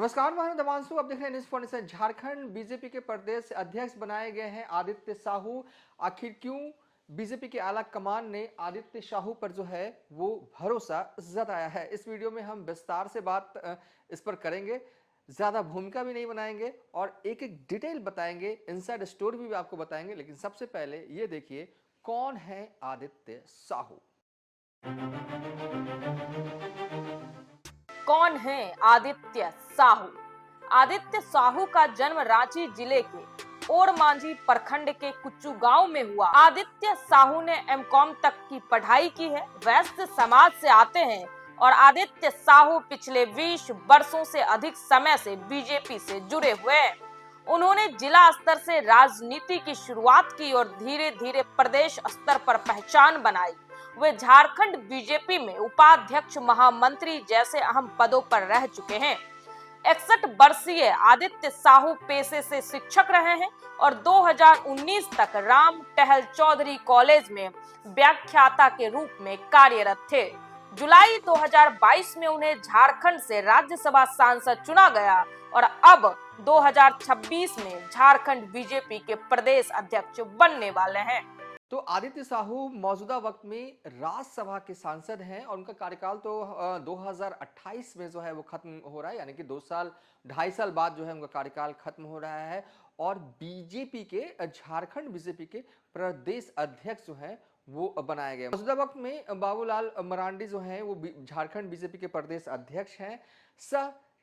नमस्कार, मैं हूं देवांशु। अब देख रहे हैं न्यूज़ फॉर झारखंड बीजेपी के प्रदेश अध्यक्ष बनाए गए हैं आदित्य साहू। आखिर क्यों बीजेपी के आला कमान ने आदित्य साहू पर जो है वो भरोसा जताया है, इस वीडियो में हम विस्तार से बात इस पर करेंगे। ज्यादा भूमिका भी नहीं बनाएंगे और एक एक डिटेल बताएंगे, इनसाइड स्टोरी भी आपको बताएंगे। लेकिन सबसे पहले ये देखिए कौन है आदित्य साहू। कौन है आदित्य साहू? आदित्य साहू का जन्म रांची जिले के ओरमांझी प्रखंड के कुच्चू गांव में हुआ। आदित्य साहू ने एमकॉम तक की पढ़ाई की है। वैश्य समाज से आते हैं और आदित्य साहू पिछले 20 वर्षों से अधिक समय से बीजेपी से जुड़े हुए हैं। उन्होंने जिला स्तर से राजनीति की शुरुआत की और धीरे धीरे प्रदेश स्तर पर पहचान बनाई। वे झारखंड बीजेपी में उपाध्यक्ष, महामंत्री जैसे अहम पदों पर रह चुके हैं। 61 वर्षीय आदित्य साहू पेशे से शिक्षक रहे हैं और 2019 तक राम टहल चौधरी कॉलेज में व्याख्याता के रूप में कार्यरत थे। जुलाई 2022 में उन्हें झारखंड से राज्यसभा सांसद चुना गया और अब 2026 में झारखंड बीजेपी के प्रदेश अध्यक्ष बनने वाले हैं। तो आदित्य साहू मौजूदा वक्त में राज्यसभा के सांसद हैं और उनका कार्यकाल तो 2028 में जो है वो खत्म हो रहा है, यानी कि 2-2.5 साल बाद जो है उनका कार्यकाल खत्म हो रहा है। और बीजेपी के झारखंड बीजेपी के प्रदेश अध्यक्ष जो है वो बनाए गए। मौजूदा वक्त में बाबूलाल मरांडी जो है वो झारखंड बीजेपी के प्रदेश अध्यक्ष हैं।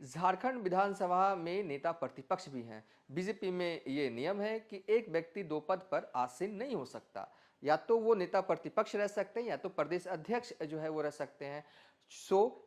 झारखंड विधानसभा में नेता प्रतिपक्ष भी हैं। बीजेपी में ये नियम है कि एक व्यक्ति 2 पद पर आसीन नहीं हो सकता, या तो वो नेता प्रतिपक्ष रह सकते हैं या तो प्रदेश अध्यक्ष जो है वो रह सकते हैं।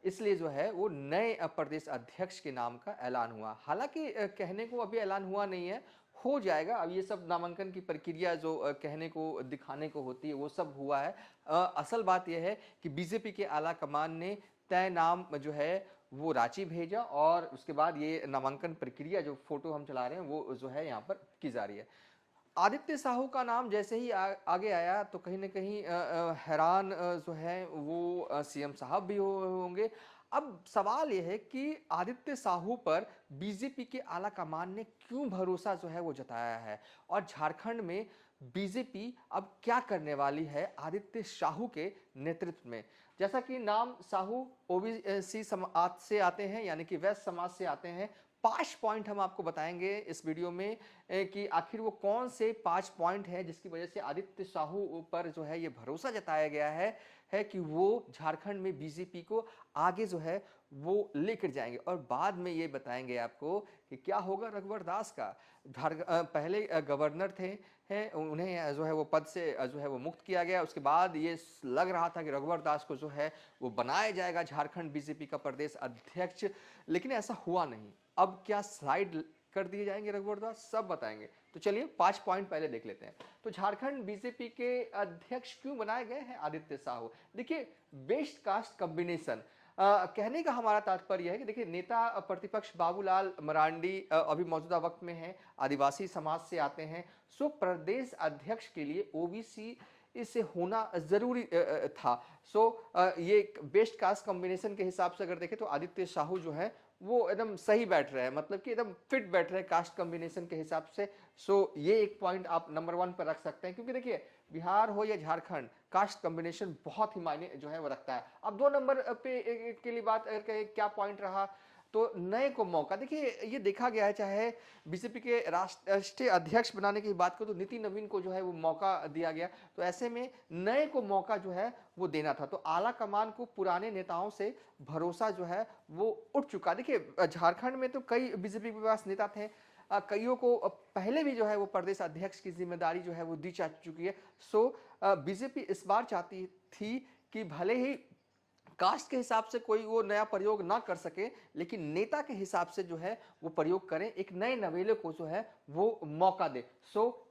इसलिए जो है वो नए प्रदेश अध्यक्ष के नाम का ऐलान हुआ। हालांकि कहने को अभी ऐलान हुआ नहीं है, हो जाएगा। अब ये सब नामांकन की प्रक्रिया जो कहने को दिखाने को होती है वो सब हुआ है। असल बात यह है कि बीजेपी के आला कमान ने तय नाम जो है वो रांची भेजा और उसके बाद ये नामांकन प्रक्रिया जो फोटो हम चला रहे हैं वो जो है यहाँ पर की जा रही है। आदित्य साहू का नाम जैसे ही आगे आया तो कहीं ना कहीं हैरान जो है वो सीएम साहब भी होंगे। अब सवाल यह है कि आदित्य साहू पर बीजेपी के आला कमान ने क्यों भरोसा जो है वो जताया है और झारखंड में बीजेपी अब क्या करने वाली है आदित्य साहू के नेतृत्व में। जैसा कि नाम साहू ओबीसी समाज से आते हैं, यानी कि वैश्य समाज से आते हैं। 5 पॉइंट हम आपको बताएंगे इस वीडियो में कि आखिर वो कौन से 5 पॉइंट हैं जिसकी वजह से आदित्य साहू पर जो है ये भरोसा जताया गया है कि वो झारखंड में बीजेपी को आगे जो है वो लेकर जाएंगे। और बाद में ये बताएंगे आपको कि क्या होगा रघुवर दास का। पहले गवर्नर थे हैं, उन्हें जो है वो पद से जो है वो मुक्त किया गया। उसके बाद ये लग रहा था कि रघुवर दास को जो है वो बनाया जाएगा झारखंड बीजेपी का प्रदेश अध्यक्ष, लेकिन ऐसा हुआ नहीं। अब क्या साइड कर दिए जाएंगे रघुवर दास, सब बताएंगे। तो चलिए 5 पॉइंट पहले देख लेते हैं। तो झारखंड बीजेपी के अध्यक्ष क्यों बनाए गए हैं आदित्य साहू? देखिए, बेस्ट कास्ट कॉम्बिनेशन कहने का हमारा तात्पर्य है कि देखिए, नेता प्रतिपक्ष बाबूलाल मरांडी अभी मौजूदा वक्त में है, आदिवासी समाज से आते हैं। सो प्रदेश अध्यक्ष के लिए ओबीसी इसे होना जरूरी था। ये बेस्ट कास्ट कॉम्बिनेशन के हिसाब से अगर देखें तो आदित्य साहू जो है वो एकदम सही बैठ रहे हैं, मतलब कि एकदम फिट बैठ रहे हैं कास्ट कॉम्बिनेशन के हिसाब से। ये एक पॉइंट आप नंबर 1 पर रख सकते हैं, क्योंकि देखिए बिहार हो या झारखंड, कास्ट कॉम्बिनेशन बहुत ही मायने जो है वो रखता है। अब 2 नंबर पे के लिए बात अगर क्या पॉइंट रहा तो नए को मौका। देखिए, ये देखा गया है, चाहे बीजेपी के राष्ट्रीय अध्यक्ष बनाने की बात करो तो नीति नवीन को जो है वो मौका दिया गया, तो ऐसे में नए को मौका जो है वो देना था। तो आला कमान को पुराने नेताओं से भरोसा जो है वो उठ चुका। देखिए, झारखंड में तो कई बीजेपी के पास नेता थे, कईयों को पहले भी जो है वो प्रदेश अध्यक्ष की जिम्मेदारी जो है वो दी जा चुकी है। बीजेपी इस बार चाहती थी कि भले ही कास्ट के हिसाब से कोई वो नया प्रयोग ना कर सके, लेकिन नेता के हिसाब से जो है वो प्रयोग करें, एक नए नवेले को जो है वो मौका दे।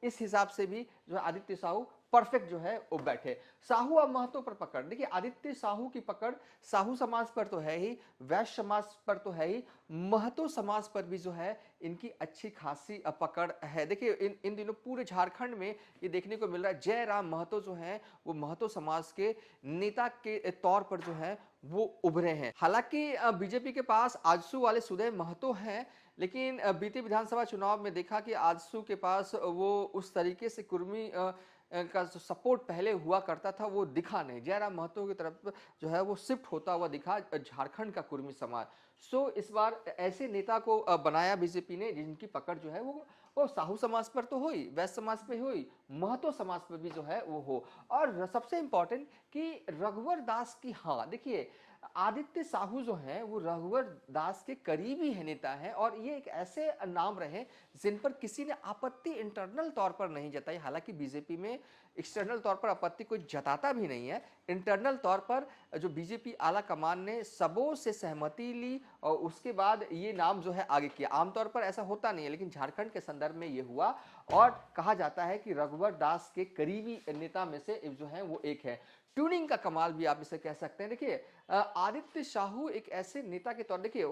इस हिसाब से भी जो है आदित्य साहू परफेक्ट जो है वो बैठे। साहू अब महतो पर पकड़, देखिए आदित्य साहू की पकड़ साहू समाज पर तो है ही, वैश्य समाज पर तो है ही, महतो समाज पर भी जो है इनकी अच्छी खासी पकड़ है। देखिए, इन दिनों पूरे झारखंड में ये देखने को मिल रहा है, जयराम महतो जो है वो महतो समाज के नेता के तौर पर जो है वो उभरे हैं। हालांकि बीजेपी के पास आजसू वाले सुदय महतो हैं, लेकिन बीते विधानसभा चुनाव में देखा कि आजसू के पास वो उस तरीके से कुर्मी का जो सपोर्ट पहले हुआ करता था वो दिखा नहीं। जयराम महतो की तरफ जो है वो शिफ्ट होता हुआ दिखा झारखंड का कुर्मी समाज। सो इस बार ऐसे नेता को बनाया बीजेपी ने जिनकी पकड़ जो है वो साहू समाज पर तो हुई, वैश्य समाज पे हुई, महतो समाज पर भी जो है वो हो। और सबसे इंपॉर्टेंट कि रघुवर दास की, हाँ देखिए, आदित्य साहू जो हैं वो रघुवर दास के करीबी है नेता हैं, और ये एक ऐसे नाम रहे जिन पर किसी ने आपत्ति इंटरनल तौर पर नहीं जताई। हालांकि बीजेपी में एक्सटर्नल तौर पर आपत्ति कोई जताता भी नहीं है, इंटरनल तौर पर जो बीजेपी आला कमान ने सबों से सहमति ली और उसके बाद ये नाम जो है आगे किया। आमतौर पर ऐसा होता नहीं है, लेकिन झारखंड के संदर्भ में ये हुआ और कहा जाता है कि रघुवर दास के करीबी नेता में से जो है वो एक है। ट्यूनिंग का कमाल भी आप इसे कह सकते हैं। देखिए, आदित्य साहू एक ऐसे नेता के तौर, देखिए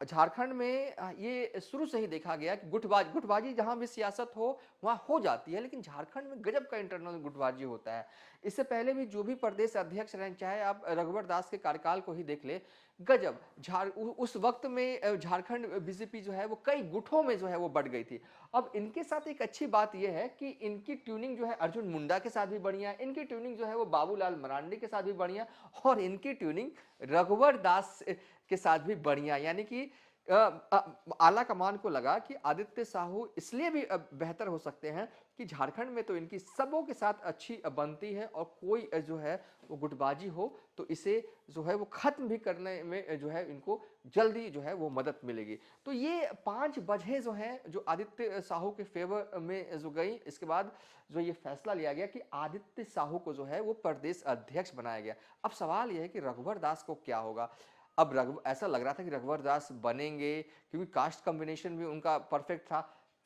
झारखंड में ये शुरू से ही देखा गया कि गुटबाजी जहां भी सियासत हो वहां हो जाती है, लेकिन झारखंड में गजब का इंटरनल गुटबाजी होता है। इससे पहले भी जो भी प्रदेश अध्यक्ष रहे, चाहे आप रघुवर दास के कार्यकाल को ही देख ले, गजब उस वक्त में झारखंड बीजेपी जो है वो कई गुटों में जो है वो बढ़ गई थी। अब इनके साथ एक अच्छी बात यह है कि इनकी ट्यूनिंग जो है अर्जुन मुंडा के साथ भी बढ़िया है, इनकी ट्यूनिंग जो है वो बाबूलाल मरांडी के साथ भी बढ़िया, और इनकी ट्यूनिंग रघुवर दास के साथ भी बढ़िया। यानी कि आला कमान को लगा कि आदित्य साहू इसलिए भी बेहतर हो सकते हैं कि झारखंड में तो इनकी सबों के साथ अच्छी बनती है, और कोई जो है वो गुटबाजी हो तो इसे जो है वो खत्म भी करने में जो है इनको जल्दी जो है वो मदद मिलेगी। तो ये 5 वजह जो हैं जो आदित्य साहू के फेवर में जो गई, इसके बाद जो ये फैसला लिया गया कि आदित्य साहू को जो है वो प्रदेश अध्यक्ष बनाया गया। अब सवाल यह है कि रघुवर दास को क्या होगा। अब ऐसा लग रहा था कि रघुवर दास बनेंगे क्योंकि कास्ट कॉम्बिनेशन भी उनका परफेक्ट था,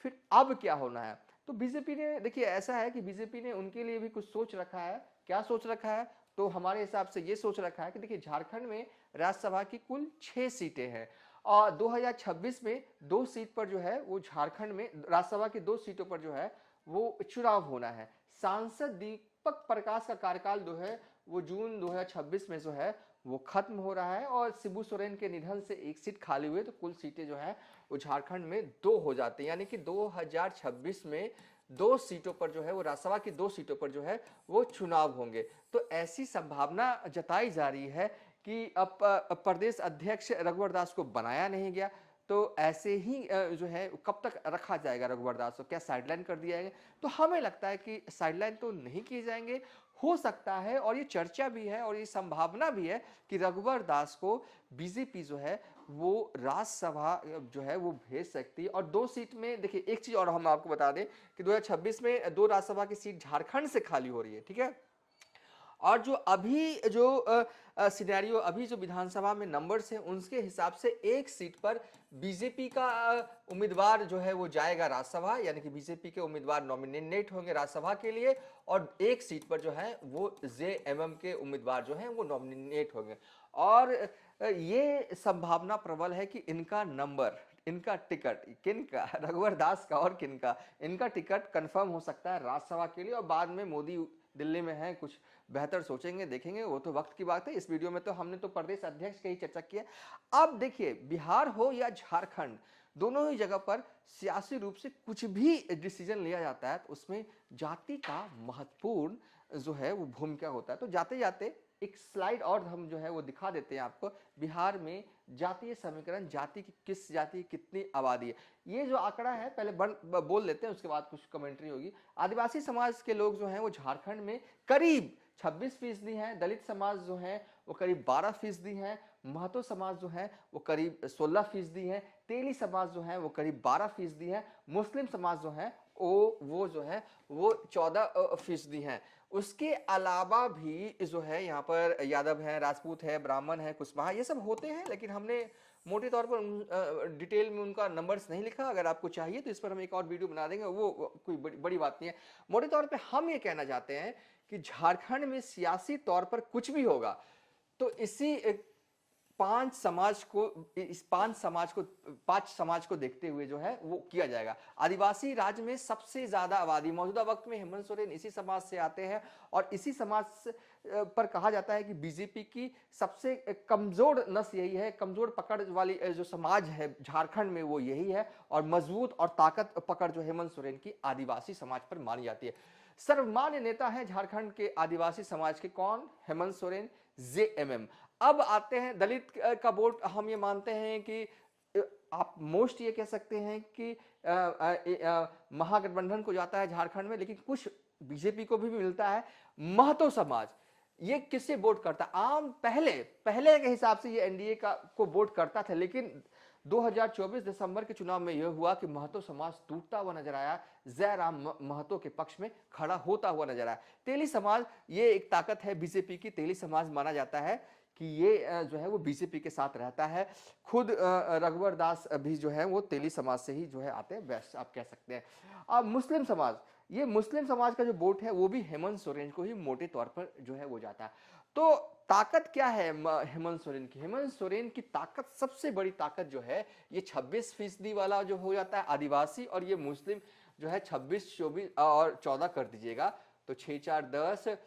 फिर अब क्या होना है। तो बीजेपी ने, देखिए ऐसा है कि बीजेपी ने उनके लिए भी कुछ सोच रखा है। क्या सोच रखा है? तो हमारे हिसाब से ये सोच रखा है कि देखिए झारखंड में राज्यसभा की कुल 6 सीटें हैं और 2026 में 2 सीट पर जो है वो झारखंड में राज्यसभा की 2 सीटों पर जो है वो चुनाव होना है। सांसद दीपक प्रकाश का कार्यकाल जो है वो जून 2026 में जो है वो खत्म हो रहा है, और शिबू सोरेन के निधन से 1 सीट खाली हुई, तो कुल सीटें जो है वो झारखंड में 2 हो जाती हैं। यानी कि 2026 में 2 सीटों पर जो है वो राज्यसभा की 2 सीटों पर जो है वो चुनाव होंगे। तो ऐसी संभावना जताई जा रही है कि अब प्रदेश अध्यक्ष रघुवर दास को बनाया नहीं गया, तो ऐसे ही जो है कब तक रखा जाएगा रघुवर दास को? क्या साइडलाइन कर दिया जाएगा? तो हमें लगता है कि साइडलाइन तो नहीं किए जाएंगे। हो सकता है, और ये चर्चा भी है और ये संभावना भी है कि रघुवर दास को बीजेपी जो है वो राज्यसभा जो है वो भेज सकती है। और 2 सीट में देखिए, एक चीज और हम आपको बता दें कि 2026 में 2 राज्यसभा की सीट झारखंड से खाली हो रही है, ठीक है। और जो अभी जो सिनेरियो अभी जो विधानसभा में नंबर्स हैं उनके हिसाब से 1 सीट पर बीजेपी का उम्मीदवार जो है वो जाएगा राज्यसभा, यानी कि बीजेपी के उम्मीदवार नॉमिनेट होंगे राज्यसभा के लिए, और 1 सीट पर जो है वो जेएमएम के उम्मीदवार जो हैं वो नॉमिनेट होंगे। और ये संभावना प्रबल है कि इनका नंबर, इनका टिकट, किनका, रघुवर दास का और किनका, इनका टिकट कंफर्म हो सकता है राज्यसभा के लिए। और बाद में मोदी दिल्ली में है, कुछ बेहतर सोचेंगे, देखेंगे, वो तो वक्त की बात है। इस वीडियो में तो हमने तो प्रदेश अध्यक्ष की ही चर्चा की है। अब देखिए, बिहार हो या झारखंड, दोनों ही जगह पर सियासी रूप से कुछ भी डिसीजन लिया जाता है तो उसमें जाति का महत्वपूर्ण जो है वो भूमिका होता है। तो जाते जाते एक स्लाइड और हम जो है वो दिखा देते हैं आपको। बिहार में जातीय समीकरण, जाति की किस जाति की कितनी आबादी है, ये जो आंकड़ा है पहले बोल लेते हैं, उसके बाद कुछ कमेंट्री होगी। आदिवासी समाज के लोग जो हैं वो झारखंड में करीब 26% हैं, दलित समाज जो है वो करीब 12% हैं, महतो समाज जो है वो करीब 16% है, तेली समाज जो है वो करीब 12% है, मुस्लिम समाज जो है वो जो है वो 14% है। उसके अलावा भी जो है यहाँ पर यादव है, राजपूत है, ब्राह्मण है, कुशवाहा, ये सब होते हैं, लेकिन हमने मोटे तौर पर डिटेल में उनका नंबर्स नहीं लिखा। अगर आपको चाहिए तो इस पर हम एक और वीडियो बना देंगे, वो कोई बड़ी बात नहीं है। मोटे तौर पे हम ये कहना चाहते हैं कि झारखंड में सियासी तौर पर कुछ भी होगा तो इसी 5 समाज को देखते हुए जो है वो किया जाएगा। आदिवासी राज्य में सबसे ज्यादा आबादी मौजूदा वक्त में हेमंत सोरेन इसी समाज से आते हैं, और इसी समाज पर कहा जाता है कि बीजेपी की सबसे कमजोर नस यही है, कमजोर पकड़ वाली जो समाज है झारखंड में वो यही है, और मजबूत और ताकत पकड़ जो हेमंत सोरेन की आदिवासी समाज पर मानी जाती है। सर्वमान्य नेता हैं झारखंड के आदिवासी समाज के, कौन? हेमंत सोरेन, जेएमएम। अब आते हैं दलित का वोट, हम ये मानते हैं कि आप मोस्ट ये कह सकते हैं कि महागठबंधन को जाता है झारखंड में, लेकिन कुछ बीजेपी को भी मिलता है। महतो समाज ये किससे वोट करता? आम पहले के हिसाब से ये एनडीए का को वोट करता था, लेकिन 2024 दिसंबर के चुनाव में यह हुआ कि महतो समाज टूटता हुआ नजर आया, जयराम महतो के पक्ष में खड़ा होता हुआ नजर आया। तेली समाज ये एक ताकत है बीजेपी की, तेली समाज माना जाता है कि ये जो है वो बीजेपी के साथ रहता है। खुद रघुवर दास भी जो है वो तेली समाज से ही जो है आते हैं, बेस्ट आप कह सकते हैं। अब मुस्लिम समाज, ये मुस्लिम समाज का जो वोट है वो भी हेमंत सोरेन को ही मोटे तौर पर जो है वो जाता है। तो ताकत क्या है हेमंत सोरेन की? हेमंत सोरेन की ताकत, सबसे बड़ी ताकत जो है ये 26% वाला जो हो जाता है आदिवासी, और ये मुस्लिम जो है 26, 24 और 14 कर दीजिएगा तो 6, 4, 10,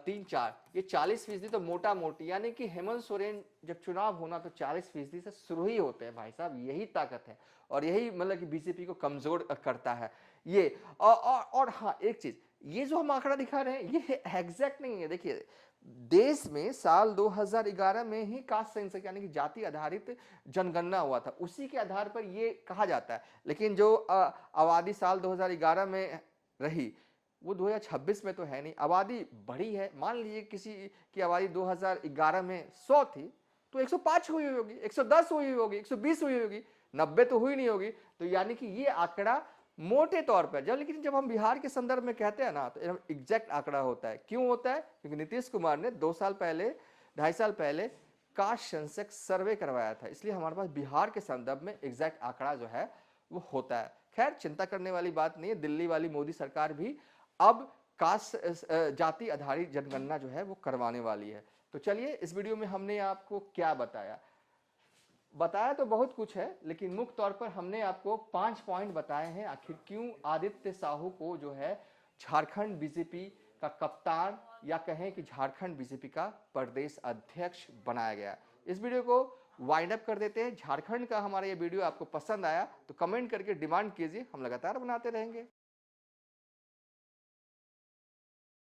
3, 4, ये 40% तो मोटा मोटी, यानी कि हेमंत सोरेन जब चुनाव होना तो 40% से शुरू ही होते हैं भाई साहब। यही ताकत है और यही मतलब कि बीजेपी को कमजोर करता है ये। और हाँ, एक चीज, ये जो हम आंकड़ा दिखा रहे हैं ये एग्जैक्ट नहीं है। देखिए, देश में साल 2011 में ही कास्ट सेंसस यानी कि जाति आधारित जनगणना हुआ था, उसी के आधार पर ये कहा जाता है। लेकिन जो आबादी साल 2011 में रही वो 2026 में तो है नहीं, आबादी बढ़ी है। मान लीजिए किसी की आबादी 2011 में 100 थी तो 105 हुई होगी, 110 हुई होगी, 120 हुई होगी, 90 तो हुई नहीं होगी। तो यानी कि ये आंकड़ा मोटे तौर पर लेकिन जब हम बिहार के संदर्भ में कहते हैं ना तो एग्जैक्ट आंकड़ा होता है। क्यों होता है? क्योंकि नीतीश कुमार ने 2 साल पहले, 2.5 साल पहले कास्ट सेंसस सर्वे करवाया था, इसलिए हमारे पास बिहार के संदर्भ में एग्जैक्ट आंकड़ा जो है वो होता है। खैर, चिंता करने वाली बात नहीं है, दिल्ली वाली मोदी सरकार भी अब कास्ट जाति आधारित जनगणना जो है वो करवाने वाली है। तो चलिए, इस वीडियो में हमने आपको क्या बताया तो बहुत कुछ है, लेकिन मुख्य तौर पर हमने आपको 5 पॉइंट बताए हैं आखिर क्यों आदित्य साहू को जो है झारखंड बीजेपी का कप्तान या कहें कि झारखंड बीजेपी का प्रदेश अध्यक्ष बनाया गया। इस वीडियो को वाइंड अप कर देते हैं। झारखंड का हमारा ये वीडियो आपको पसंद आया तो कमेंट करके डिमांड कीजिए, हम लगातार बनाते रहेंगे।